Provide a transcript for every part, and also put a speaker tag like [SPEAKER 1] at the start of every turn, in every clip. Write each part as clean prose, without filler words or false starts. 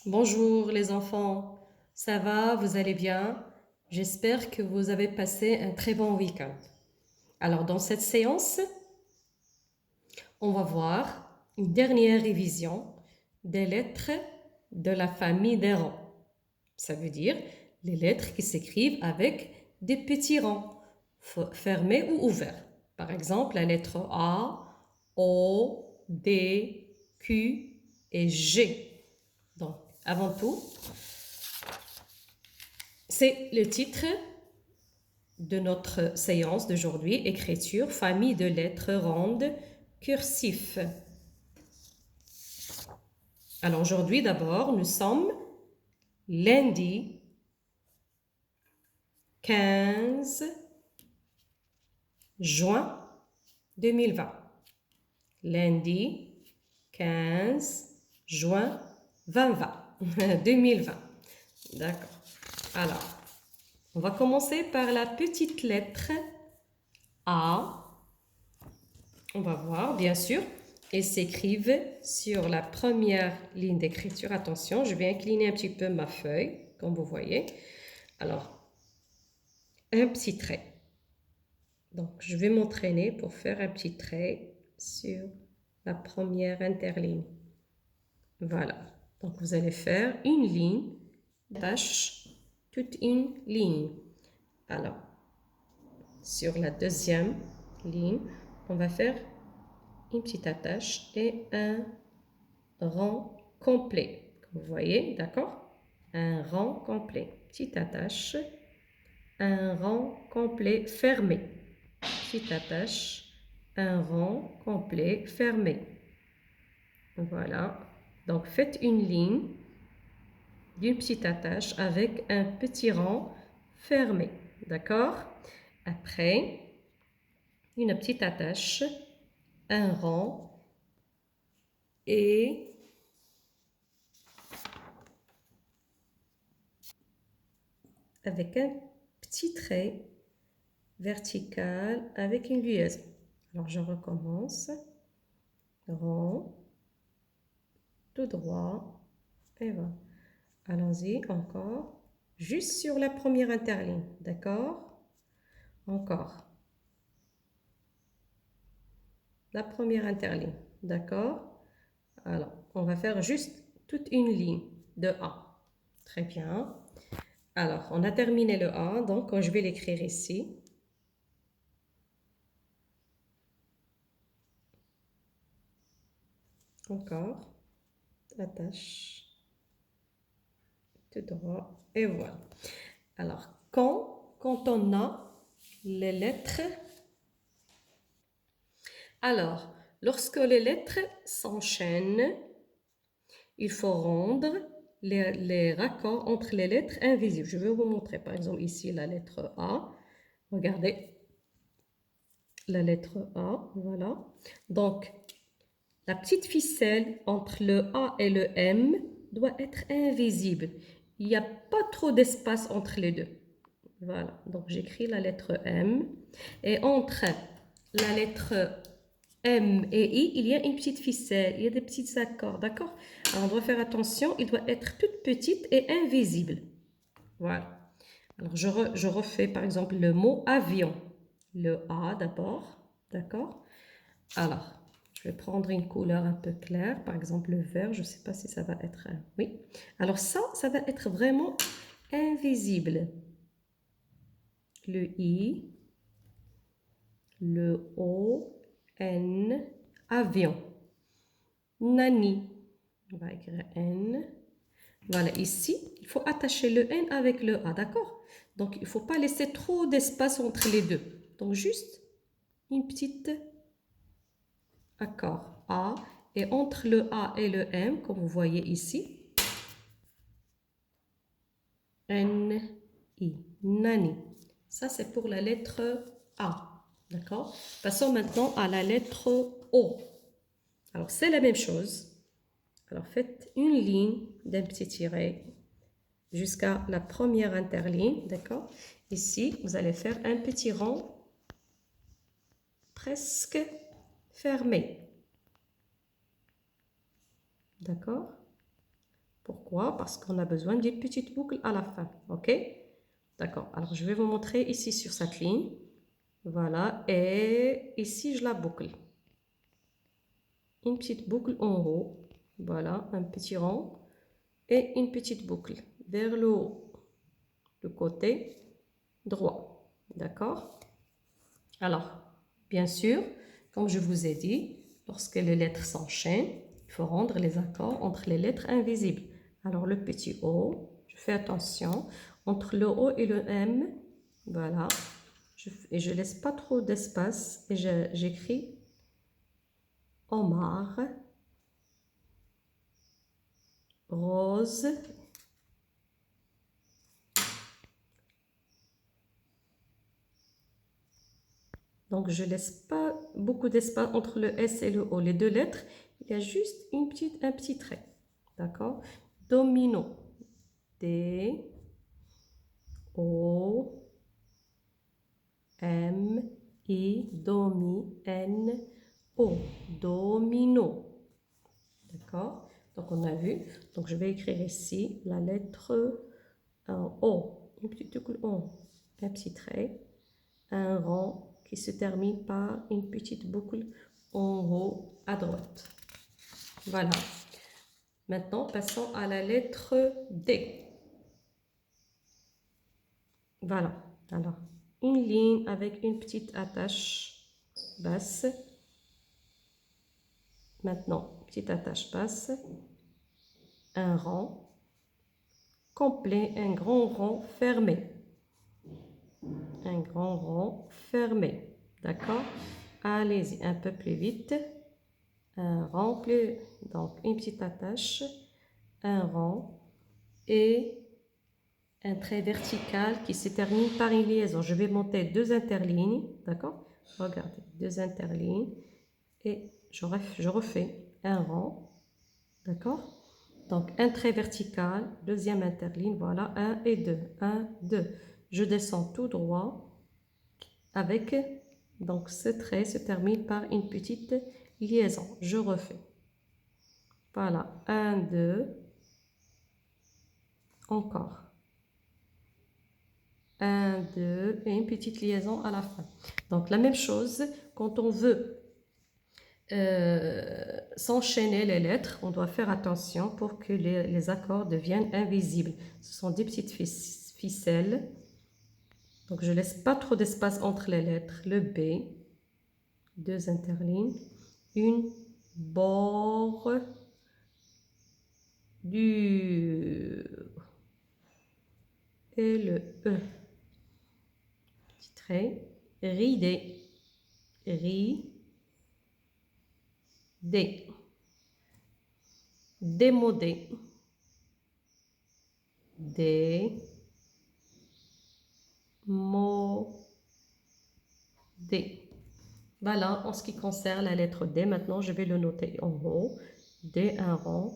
[SPEAKER 1] Bonjour les enfants, ça va, vous allez bien? J'espère que vous avez passé un très bon week-end. Alors dans cette séance, on va voir une dernière révision des lettres de la famille des rangs. Ça veut dire les lettres qui s'écrivent avec des petits rangs, fermés ou ouverts. Par exemple, la lettre A, O, D, Q et G. Donc, avant tout, c'est le titre de notre séance d'aujourd'hui, écriture, famille de lettres rondes, cursif. Alors aujourd'hui d'abord, nous sommes lundi 15 juin 2020. Lundi 15 juin 2020. D'accord. Alors, on va commencer par la petite lettre A. On va voir, bien sûr. Elles s'écrivent sur la première ligne d'écriture. Attention, je vais incliner un petit peu ma feuille, comme vous voyez. Alors, un petit trait. Donc, je vais m'entraîner pour faire un petit trait sur la première interligne. Voilà. Donc, vous allez faire une ligne, tâche, toute une ligne. Alors, sur la deuxième ligne, on va faire une petite attache et un rang complet. Vous voyez, d'accord? Un rang complet. Petite attache, un rang complet fermé. Petite attache, un rang complet fermé. Voilà. Donc, faites une ligne d'une petite attache avec un petit rang fermé. D'accord? Après, une petite attache, un rang et avec un petit trait vertical avec une liaison. Alors, je recommence. Rond, tout droit, et voilà. Allons-y, encore. Juste sur la première interligne, d'accord? Encore. La première interligne, d'accord? Alors, on va faire juste toute une ligne de A. Très bien. Alors, on a terminé le A, donc je vais l'écrire ici. Encore. Attache. Tout droit. Et voilà. Alors, quand on a les lettres, alors, lorsque les lettres s'enchaînent, il faut rendre les raccords entre les lettres invisibles. Je vais vous montrer, par exemple, ici la lettre A. Regardez, la lettre A, voilà. Donc, la petite ficelle entre le A et le M doit être invisible. Il n'y a pas trop d'espace entre les deux. Voilà, donc j'écris la lettre M. Et entre la lettre M et I, il y a une petite ficelle, il y a des petits accords, d'accord? Alors on doit faire attention, il doit être toute petite et invisible. Voilà. Alors je refais par exemple le mot avion. Le A d'abord, d'accord? Alors, je vais prendre une couleur un peu claire, par exemple le vert, je ne sais pas si ça va être... Oui. Alors ça va être vraiment invisible. Le I, le O, N, avion. Nani, on va écrire N. Voilà, ici, il faut attacher le N avec le A, d'accord? Donc, il ne faut pas laisser trop d'espace entre les deux. Donc, juste une petite accord A. Et entre le A et le M, comme vous voyez ici, N, I, Nani. Ça, c'est pour la lettre A, d'accord? Passons maintenant à la lettre O. Alors, c'est la même chose. Alors, faites une ligne d'un petit tiret jusqu'à la première interligne, d'accord? Ici, vous allez faire un petit rond presque fermé. D'accord? Pourquoi? Parce qu'on a besoin d'une petite boucle à la fin. OK? D'accord. Alors, je vais vous montrer ici sur cette ligne. Voilà. Et ici, je la boucle. Une petite boucle en haut. Voilà, un petit rond. Et une petite boucle vers le haut, le côté droit. D'accord? Alors, bien sûr, comme je vous ai dit, lorsque les lettres s'enchaînent, il faut rendre les accords entre les lettres invisibles. Alors, le petit O, je fais attention, entre le O et le M, voilà, et je laisse pas trop d'espace, et j'écris Omar, Rose, donc je laisse pas beaucoup d'espace entre le S et le O, les deux lettres, il y a juste un petit trait, d'accord? Domino, D, O, M, I, domi, N, O, domino. D'accord? Donc on a vu. Donc je vais écrire ici la lettre O, une petite boucle O, un petit trait, un rond qui se termine par une petite boucle en haut à droite. Voilà. Maintenant, passons à la lettre D. Voilà. Alors, une ligne avec une petite attache basse. Maintenant, petite attache basse. Un rond complet, un grand rond fermé. Un grand rond fermé. D'accord? Allez-y, un peu plus vite. Un rond plus... Donc, une petite attache, un rond et un trait vertical qui se termine par une liaison. Je vais monter deux interlignes, d'accord? Regardez, deux interlignes et je refais un rond, d'accord? Donc un trait vertical, deuxième interligne, voilà, 1 et 2, 1, 2. Je descends tout droit avec, donc ce trait se termine par une petite liaison. Je refais. Voilà, 1, 2, encore. 1, 2 et une petite liaison à la fin. Donc la même chose, quand on veut s'enchaîner les lettres, on doit faire attention pour que les accords deviennent invisibles. Ce sont des petites ficelles. Donc je laisse pas trop d'espace entre les lettres. Le B, deux interlignes, une bord du et le E. Petit trait, ridé, démodé, démodé. Voilà, en ce qui concerne la lettre D, maintenant je vais le noter en haut. D, un rond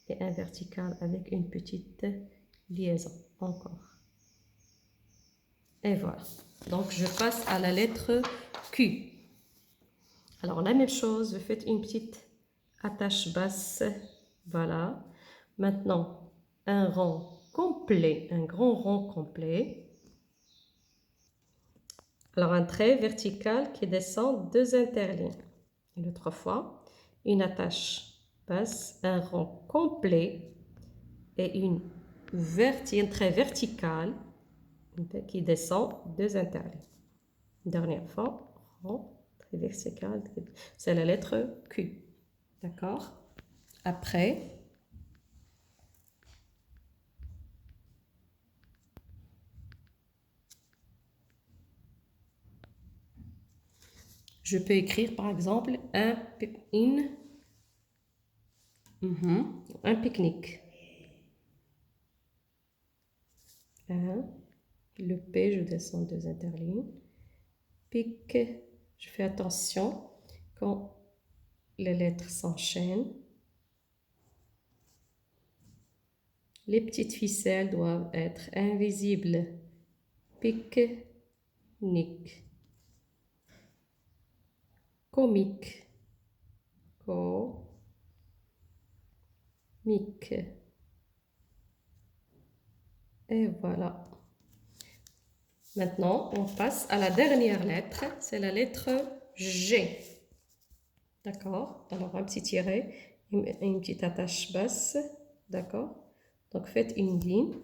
[SPEAKER 1] et un vertical avec une petite liaison. Encore. Et voilà. Donc je passe à la lettre Q. Alors la même chose, vous faites une petite attache basse. Voilà. Maintenant, un rond complet, un grand rond complet. Alors un trait vertical qui descend deux interlignes. Une autre fois, une attache basse, un rond complet et un trait vertical qui descend deux interlignes. Dernière fois, rond, trait vertical, c'est la lettre Q. D'accord? Après, je peux écrire par exemple un pique-nique. Le P, je descends deux interlignes. Pique, je fais attention quand les lettres s'enchaînent. Les petites ficelles doivent être invisibles. Pique-nique. Comique. Comique. Et voilà. Maintenant, on passe à la dernière lettre. C'est la lettre G. D'accord? Alors, un petit tiret, une petite attache basse. D'accord? Donc, faites une ligne.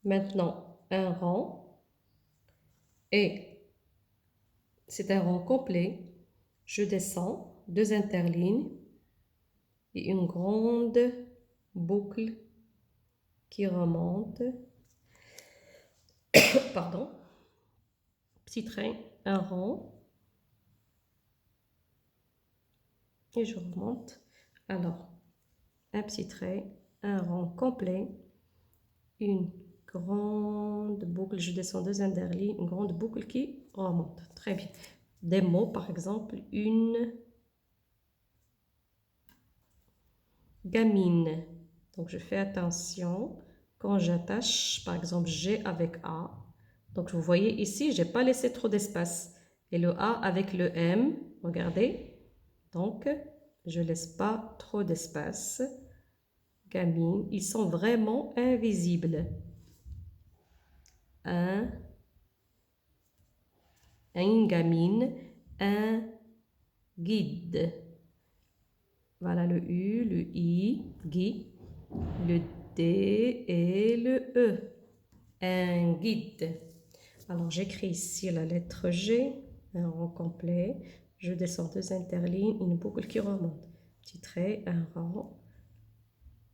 [SPEAKER 1] Maintenant, un rang. Et c'est un rang complet. Je descends, 2 interlignes et une grande boucle qui remonte. Pardon. Petit trait, un rond. Et je remonte. Alors, un petit trait, un rond complet, une grande boucle, je descends 2 interlignes, une grande boucle qui remonte. Très bien. Des mots, par exemple, une gamine. Donc, je fais attention quand j'attache, par exemple, G avec A. Donc, vous voyez ici, je n'ai pas laissé trop d'espace. Et le A avec le M, regardez. Donc, je ne laisse pas trop d'espace. Gamine, ils sont vraiment invisibles. Une gamine, un guide. Voilà le U, le I, gui, le D et le E. Un guide. Alors j'écris ici la lettre G, un rond complet. Je descends 2 interlignes, une boucle qui remonte. Petit trait, un rond.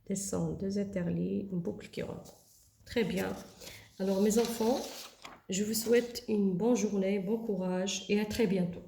[SPEAKER 1] Descends 2 interlignes, une boucle qui remonte. Très bien. Alors mes enfants, je vous souhaite une bonne journée, bon courage et à très bientôt.